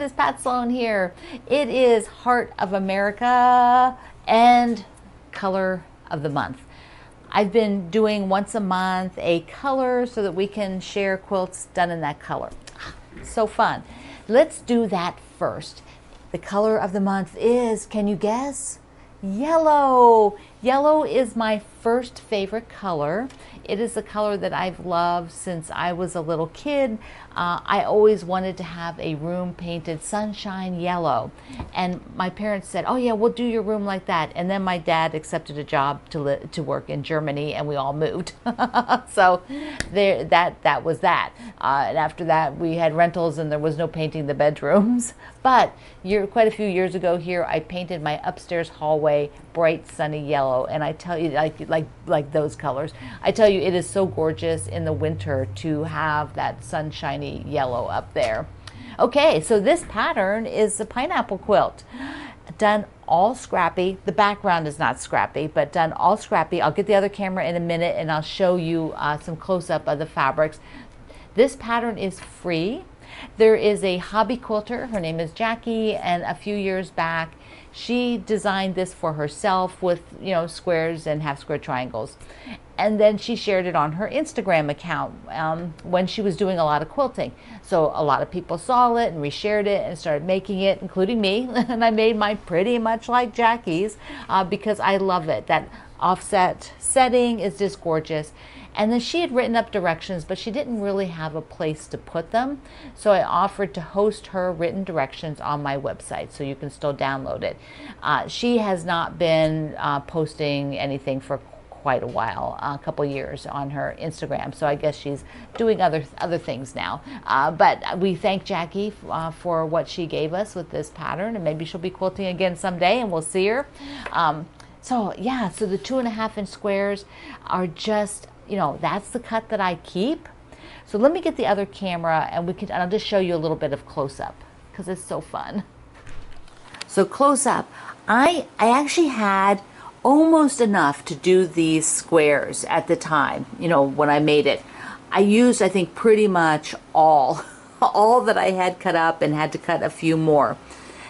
it's Pat Sloan here. It is Heart of America and Color of the Month. I've been doing once a month a color so that we can share quilts done in that color. So fun. Let's do that first. The color of the month is, can you guess? Yellow. Yellow is my first favorite color. It is the color that I've loved since I was a little kid. I always wanted to have a room painted sunshine yellow. And my parents said, oh yeah, we'll do your room like that. And then my dad accepted a job to work in Germany and we all moved. So that was that. And after that we had rentals and there was no painting the bedrooms. But quite a few years ago here, I painted my upstairs hallway bright sunny yellow, and I tell you, like those colors, I tell you, it is so gorgeous in the winter to have that sunshiny yellow up there. Okay, so this pattern is a pineapple quilt, done all scrappy. The background is not scrappy, but done all scrappy. I'll get the other camera in a minute and I'll show you some close-up of the fabrics. This pattern is free. There is a hobby quilter, her name is Jackie, and a few years back she designed this for herself with, squares and half square triangles. And then she shared it on her Instagram account when she was doing a lot of quilting. So a lot of people saw it and reshared it and started making it, including me. And I made mine pretty much like Jackie's because I love it. That offset setting is just gorgeous. And then she had written up directions, but she didn't really have a place to put them. So I offered to host her written directions on my website, so you can still download it. She has not been posting anything for quite a while, a couple years on her Instagram. So I guess she's doing other things now. But we thank Jackie for what she gave us with this pattern, and maybe she'll be quilting again someday, and we'll see her. So yeah, so the 2.5 inch squares are just, that's the cut that I keep. So let me get the other camera and I'll just show you a little bit of close up because it's so fun. So close up, I actually had almost enough to do these squares at the time, when I made it. I used, I think, pretty much all that I had cut up and had to cut a few more.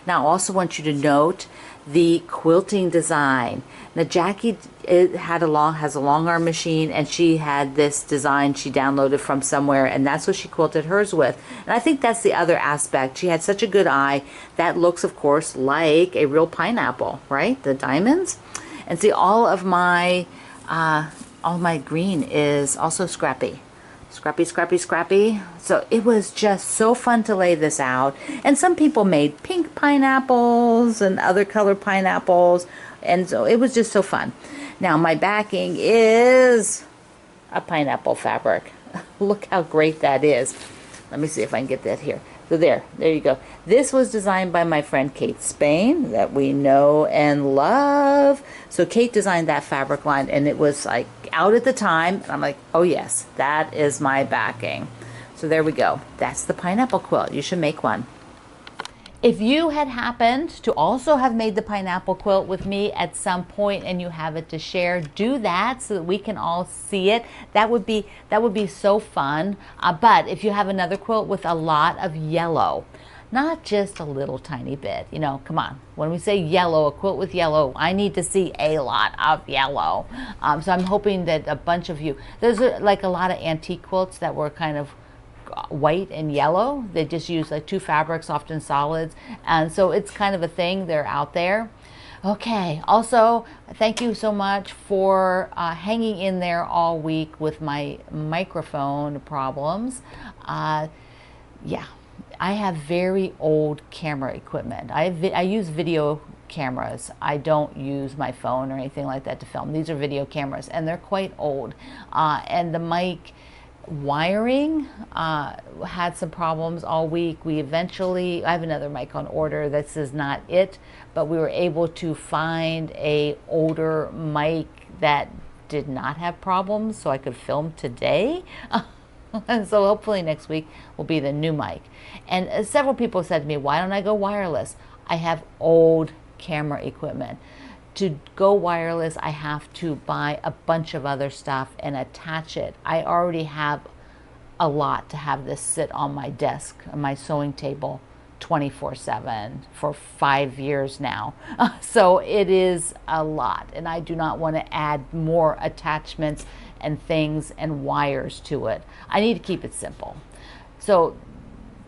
Now I also want you to note the quilting design. Now Jackie has a long arm machine, and she had this design she downloaded from somewhere, and that's what she quilted hers with. And I think that's the other aspect. She had such a good eye. That looks, of course, like a real pineapple, right? The diamonds. And see, all my green is also scrappy. Scrappy, scrappy, scrappy. So it was just so fun to lay this out. And some people made pink pineapples and other colored pineapples. And so it was just so fun. Now my backing is a pineapple fabric. Look how great that is. Let me see if I can get that here. So there you go. This was designed by my friend Kate Spain, that we know and love. So Kate designed that fabric line, and it was like out at the time. And I'm like, oh yes, that is my backing. So there we go. That's the pineapple quilt. You should make one. If you had happened to also have made the pineapple quilt with me at some point and you have it to share, do that so that we can all see it. That would be so fun. But if you have another quilt with a lot of yellow, not just a little tiny bit, come on. When we say yellow, a quilt with yellow, I need to see a lot of yellow. So I'm hoping that a bunch of you, there's like a lot of antique quilts that were kind of white and yellow. They just use like two fabrics, often solids, and so it's kind of a thing. They're out there. Okay, also thank you so much for hanging in there all week with my microphone problems. Yeah, I have very old camera equipment. I use video cameras. I don't use my phone or anything like that to film. These are video cameras, and they're quite old, and the mic wiring had some problems all week. I have another mic on order. This is not it, but we were able to find a older mic that did not have problems, so I could film today. And so hopefully next week will be the new mic. And several people said to me, why don't I go wireless? I have old camera equipment. To go wireless, I have to buy a bunch of other stuff and attach it. I already have a lot to have this sit on my desk, on my sewing table 24/7 for 5 years now. So it is a lot, and I do not want to add more attachments and things and wires to it. I need to keep it simple. So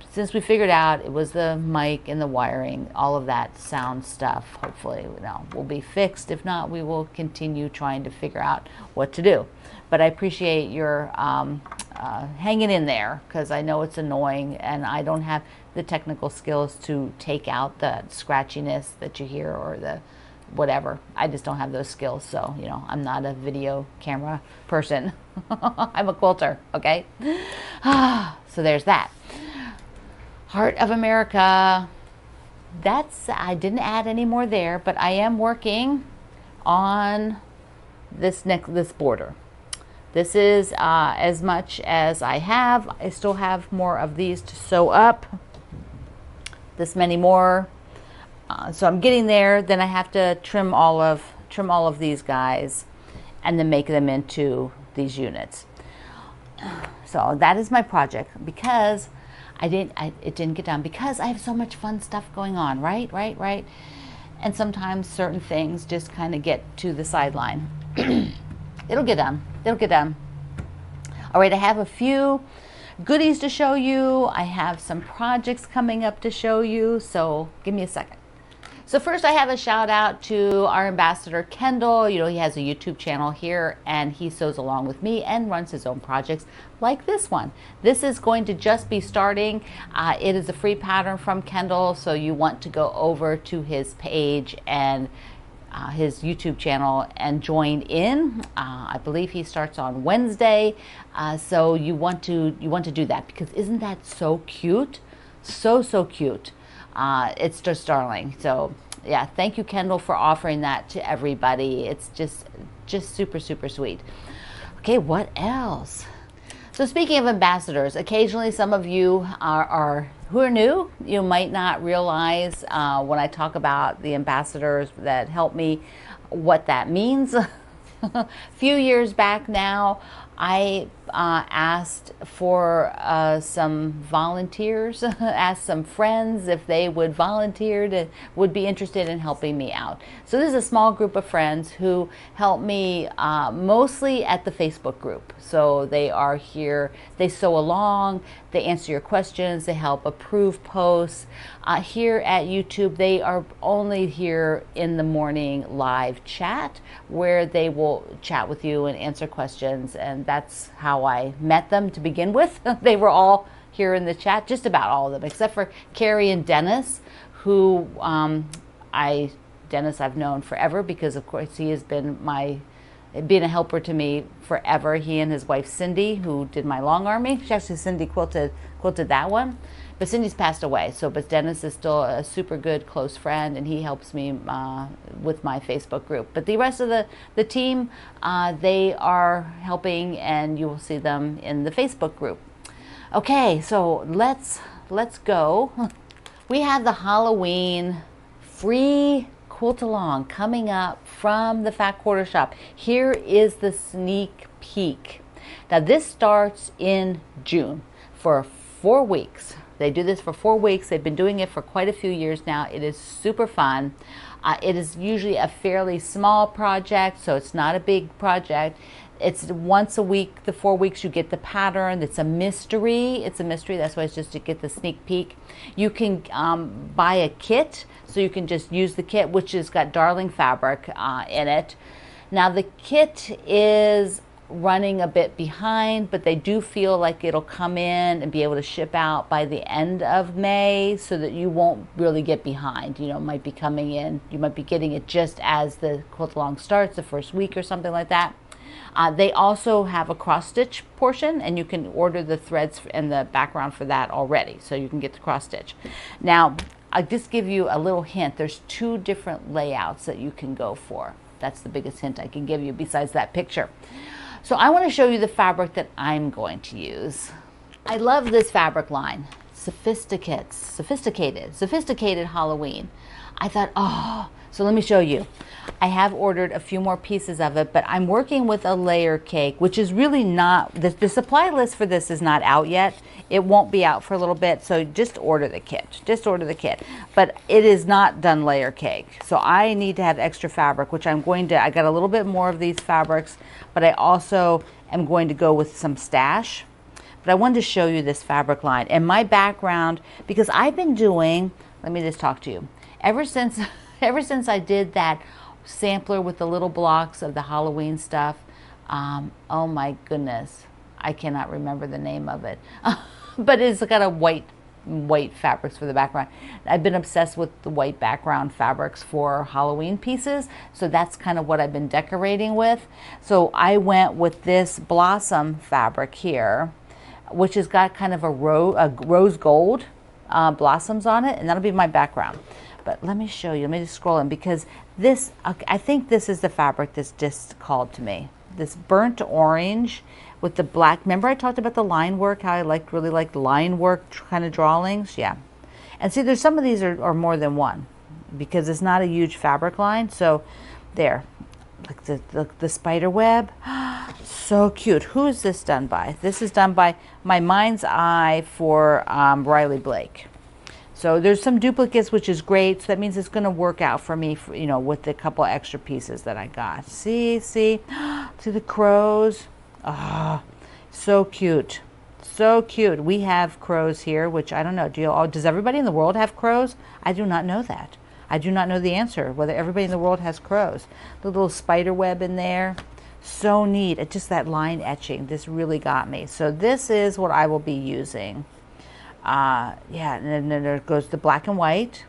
since we figured out it was the mic and the wiring, all of that sound stuff, hopefully, will be fixed. If not, we will continue trying to figure out what to do. But I appreciate your hanging in there, because I know it's annoying and I don't have the technical skills to take out the scratchiness that you hear or the whatever. I just don't have those skills. So, I'm not a video camera person. I'm a quilter, okay? So there's that. Heart of America. I didn't add any more there, but I am working on this border. This is as much as I have. I still have more of these to sew up. This many more. So I'm getting there. Then I have to trim all of these guys and then make them into these units. So that is my project, because it didn't get done because I have so much fun stuff going on, right? And sometimes certain things just kind of get to the sideline. It'll get done. All right, I have a few goodies to show you. I have some projects coming up to show you, so give me a second. So first I have a shout out to our ambassador, Kendall. He has a YouTube channel here, and he sews along with me and runs his own projects like this one. This is going to just be starting. It is a free pattern from Kendall, so you want to go over to his page and his YouTube channel and join in. I believe he starts on Wednesday, so you want to do that, because isn't that so cute? So cute. It's just darling. So yeah, thank you, Kendall, for offering that to everybody. It's just super sweet. Okay, what else? So speaking of ambassadors, occasionally some of you who are new, you might not realize when I talk about the ambassadors that help me, what that means. A few years back now, I asked for some volunteers, asked some friends if they would volunteer would be interested in helping me out. So this is a small group of friends who help me mostly at the Facebook group. So they are here, they sew along, they answer your questions, they help approve posts. Here at YouTube, they are only here in the morning live chat, where they will chat with you and answer questions, and that's how I met them to begin with. They were all here in the chat, just about all of them, except for Carrie and Dennis, who Dennis I've known forever, because of course he has been being a helper to me forever. He and his wife Cindy, who did my long army. Actually, Cindy quilted that one, but Cindy's passed away. But Dennis is still a super good close friend, and he helps me with my Facebook group. But the rest of the team, they are helping, and you will see them in the Facebook group. Okay, so let's go. We have the Halloween free quilt along coming up from the Fat Quarter Shop. Here is the sneak peek. Now this starts in June for 4 weeks. They do this for 4 weeks. They've been doing it for quite a few years now. It is super fun. It is usually a fairly small project, so it's not a big project. It's once a week, the 4 weeks you get the pattern. It's a mystery. That's why it's just to get the sneak peek. You can buy a kit, so you can just use the kit, which has got darling fabric in it. Now the kit is running a bit behind, but they do feel like it'll come in and be able to ship out by the end of May, so that you won't really get behind. It might be coming in, you might be getting it just as the quilt along starts, the first week or something like that. They also have a cross stitch portion, and you can order the threads and the background for that already, so you can get the cross stitch. Now I'll just give you a little hint. There's 2 different layouts that you can go for. That's the biggest hint I can give you besides that picture. So I want to show you the fabric that I'm going to use. I love this fabric line. Sophisticated Halloween. I thought, oh, so let me show you. I have ordered a few more pieces of it, but I'm working with a layer cake, which is really not, the supply list for this is not out yet. It won't be out for a little bit, so just order the kit. Just order the kit. But it is not done layer cake. So I need to have extra fabric, which I'm going to, I got a little bit more of these fabrics, but I also am going to go with some stash. But I wanted to show you this fabric line and my background, because I've been doing, let me just talk to you. Ever since I did that sampler with the little blocks of the Halloween stuff, oh my goodness, I cannot remember the name of it. But it's got a white fabrics for the background. I've been obsessed with the white background fabrics for Halloween pieces, so that's kind of what I've been decorating with. So I went with this blossom fabric here, which has got kind of a rose gold blossoms on it, and that'll be my background. But let me show you, let me just scroll in, because this, I think this is the fabric that's just called to me. This burnt orange with the black. Remember I talked about the line work, how I really liked line work kind of drawings? Yeah. And see, there's some of these are more than one, because it's not a huge fabric line. So there, like the spider web. So cute. Who is this done by? This is done by my Mind's Eye for Riley Blake. So there's some duplicates, which is great. So that means it's going to work out for me, for, you know, with the couple extra pieces that I got. See the crows. Ah, oh, so cute. So cute. We have crows here, which I don't know. Does everybody in the world have crows? I do not know that. I do not know the answer, whether everybody in the world has crows. The little spider web in there. So neat. It just that line etching. This really got me. So this is what I will be using. Yeah, and then there goes the black and white.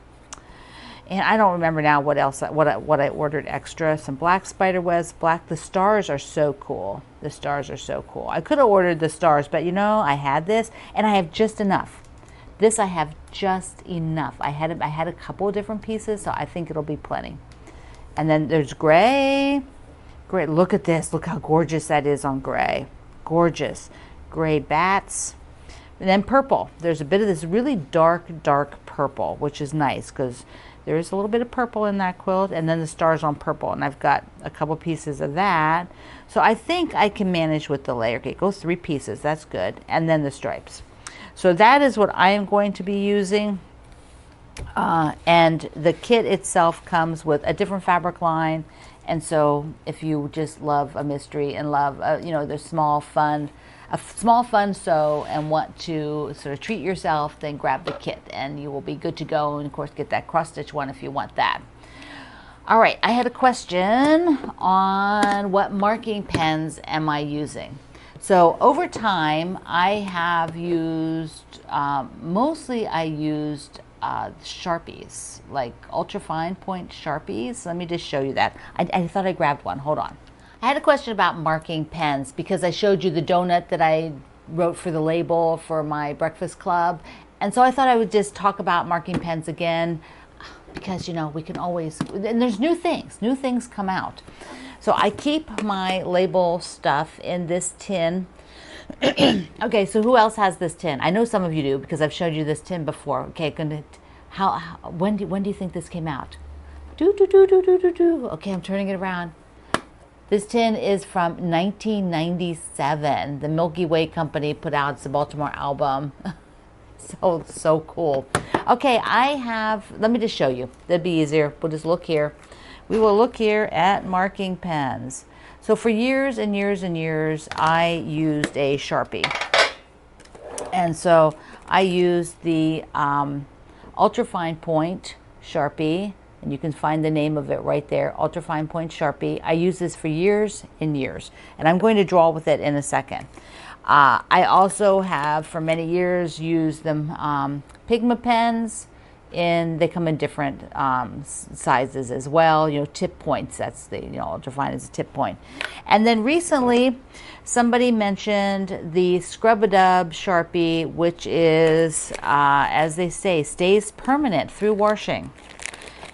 And I don't remember now what else, what I ordered extra. Some black spider webs, the stars are so cool. The stars are so cool. I could have ordered the stars, but you know, I had this and I have just enough. This I have just enough. I had a couple of different pieces, so I think it'll be plenty. And then there's gray. Great, look at this. Look how gorgeous that is on gray. Gorgeous. Gray bats. And then purple. There's a bit of this really dark purple, which is nice because there is a little bit of purple in that quilt, and then the stars on purple, and I've got a couple pieces of that. So I think I can manage with the layer cake. Go 3 pieces, that's good. And then the stripes. So that is what I am going to be using. And the kit itself comes with a different fabric line. And so if you just love a mystery and love, you know, the small fun sew and want to sort of treat yourself, then grab the kit and you will be good to go. And of course, get that cross stitch one if you want that. All right, I had a question on what marking pens am I using. So over time, I have used, mostly I used Sharpies, like ultra fine point Sharpies. Let me just show you that. I thought I grabbed one, hold on. I had a question about marking pens because I showed you the donut that I wrote for the label for my breakfast club. And so I thought I would just talk about marking pens again because, you know, we can always, and there's new things come out. So I keep my label stuff in this tin. Okay, so who else has this tin? I know some of you do because I've showed you this tin before. Okay, when do you think this came out? Okay, I'm turning it around. This tin is from 1997. The Milky Way Company put out the Baltimore album. So cool. Okay, let me just show you. That'd be easier. We'll just look here. We will look here at marking pens. So for years and years and years, I used a Sharpie. And so I used the Ultra Fine Point Sharpie. And you can find the name of it right there, Ultra Fine Point Sharpie. I use this for years and years, and I'm going to draw with it in a second. I also have, for many years, used them Pigma pens. They come in different sizes as well. You know, tip points. That's the, you know, Ultra Fine is a tip point. And then recently, somebody mentioned the Scrub-A-Dub Sharpie, which is, as they say, stays permanent through washing.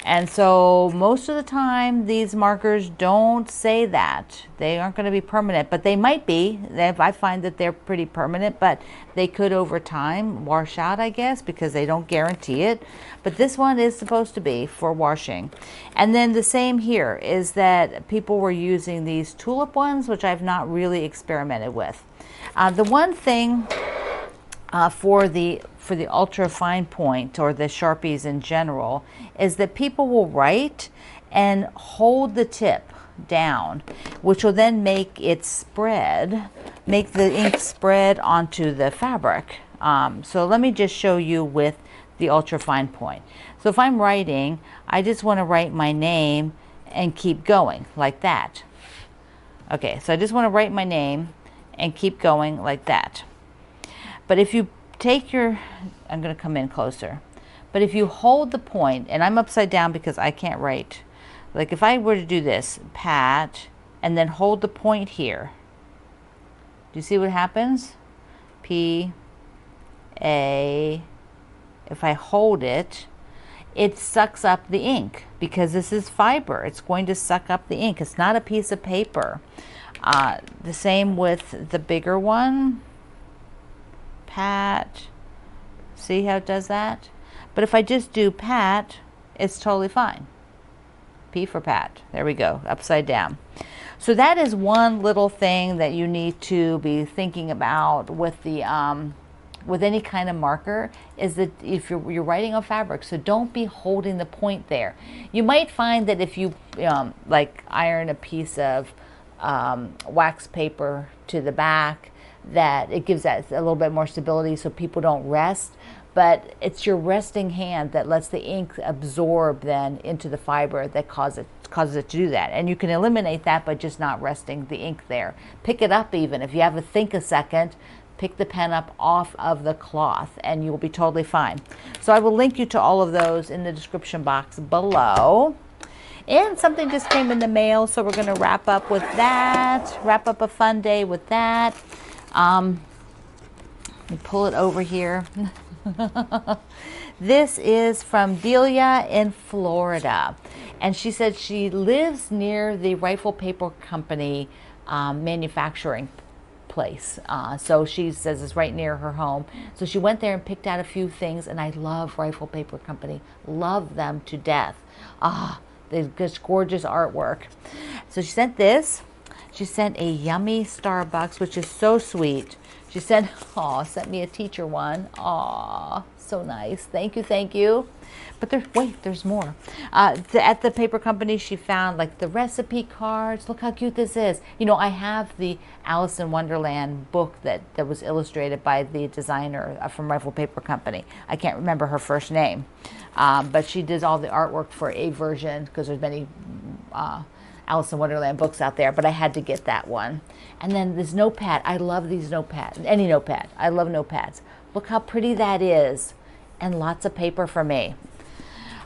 And so most of the time, these markers don't say that. They aren't going to be permanent, but they might be. I find that they're pretty permanent, but they could over time wash out, I guess, because they don't guarantee it. But this one is supposed to be for washing. And then the same here is that people were using these tulip ones, which I've not really experimented with. The one thing for the ultra fine point, or the Sharpies in general, is that people will write and hold the tip down, which will then make it spread, make the ink spread onto the fabric. So let me just show you with the ultra fine point. So if I'm writing, I just want to write my name and keep going like that. Okay, so I just want to write my name and keep going like that. But if you take your, I'm going to come in closer, but if you hold the point, and I'm upside down because I can't write, like if I were to do this, pat, and then hold the point here, do you see what happens? P, A, if I hold it, it sucks up the ink because this is fiber. It's going to suck up the ink. It's not a piece of paper. The same with the bigger one. Pat, see how it does that? But if I just do pat, it's totally fine. P for pat. There we go, upside down. So that is one little thing that you need to be thinking about with the with any kind of marker, is that if you're writing on fabric, so don't be holding the point there. You might find that if you like iron a piece of wax paper to the back, that it gives that a little bit more stability so people don't rest, but it's your resting hand that lets the ink absorb then into the fiber that causes it to do that. And you can eliminate that by just not resting the ink there. Pick it up, even if you have to think a second, pick the pen up off of the cloth and you will be totally fine. So I will link you to all of those in the description box below. And something just came in the mail, so we're going to wrap up with that, wrap up a fun day with that. Let me pull it over here. This is from Delia in Florida, and she said she lives near the Rifle Paper Company manufacturing place. So she says it's right near her home. So she went there and picked out a few things, and I love Rifle Paper Company. Love them to death. They're just gorgeous artwork. So she sent this. She sent a yummy Starbucks, which is so sweet. She said, sent me a teacher one. So nice. Thank you, thank you. But there's more. At the paper company, she found like the recipe cards. Look how cute this is. You know, I have the Alice in Wonderland book that was illustrated by the designer from Rifle Paper Company. I can't remember her first name. But she did all the artwork for a version, because there's many Alice in Wonderland books out there, but I had to get that one. And then this notepad. I love these notepads. Any notepad. I love notepads. Look how pretty that is. And lots of paper for me.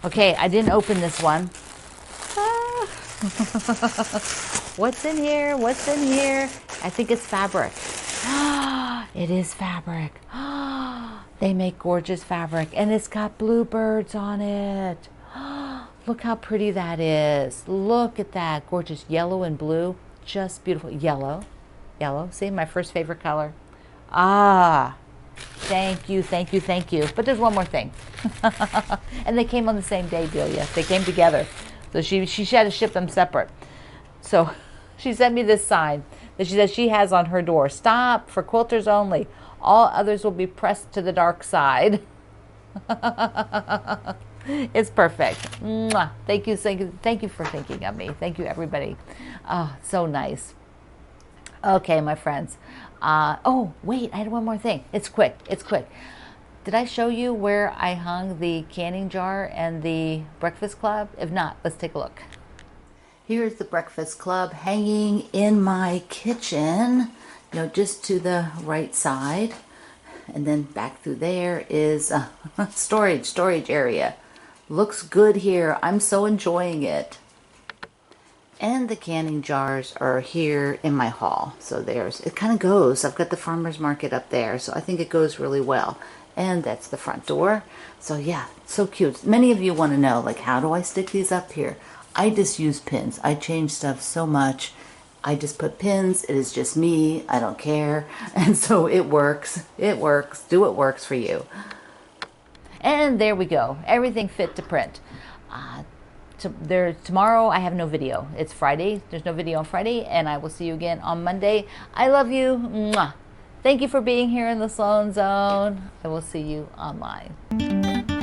Okay, I didn't open this one. What's in here? What's in here? I think it's fabric. It is fabric. They make gorgeous fabric, and it's got bluebirds on it. Look how pretty that is. Look at that. Gorgeous yellow and blue. Just beautiful. Yellow. Yellow. See, my first favorite color. Thank you, thank you, thank you. But there's one more thing. And they came on the same day, Delia. They came together. So she had to ship them separate. So she sent me this sign that she says she has on her door. Stop, for quilters only. All others will be pressed to the dark side. It's perfect. Mwah. Thank you for thinking of me. Thank you, everybody. So nice. Okay, my friends. Oh, wait, I had one more thing. It's quick. Did I show you where I hung the canning jar and the breakfast club? If not, let's take a look. Here's the breakfast club hanging in my kitchen, just to the right side. And then back through there is a storage area. Looks good here. I'm so enjoying it. And the canning jars are here in my hall. So it kind of goes. I've got the farmer's market up there, so I think it goes really well. And that's the front door. So yeah, so cute. Many of you want to know, like, how do I stick these up here? I just use pins. I change stuff so much. I just put pins. It is just me. I don't care. And so it works. It works. Do what works for you. And there we go. Everything fit to print. Tomorrow I have no video. It's Friday. There's no video on Friday, and I will see you again on Monday. I love you. Mwah. Thank you for being here in the Sloan Zone. I will see you online.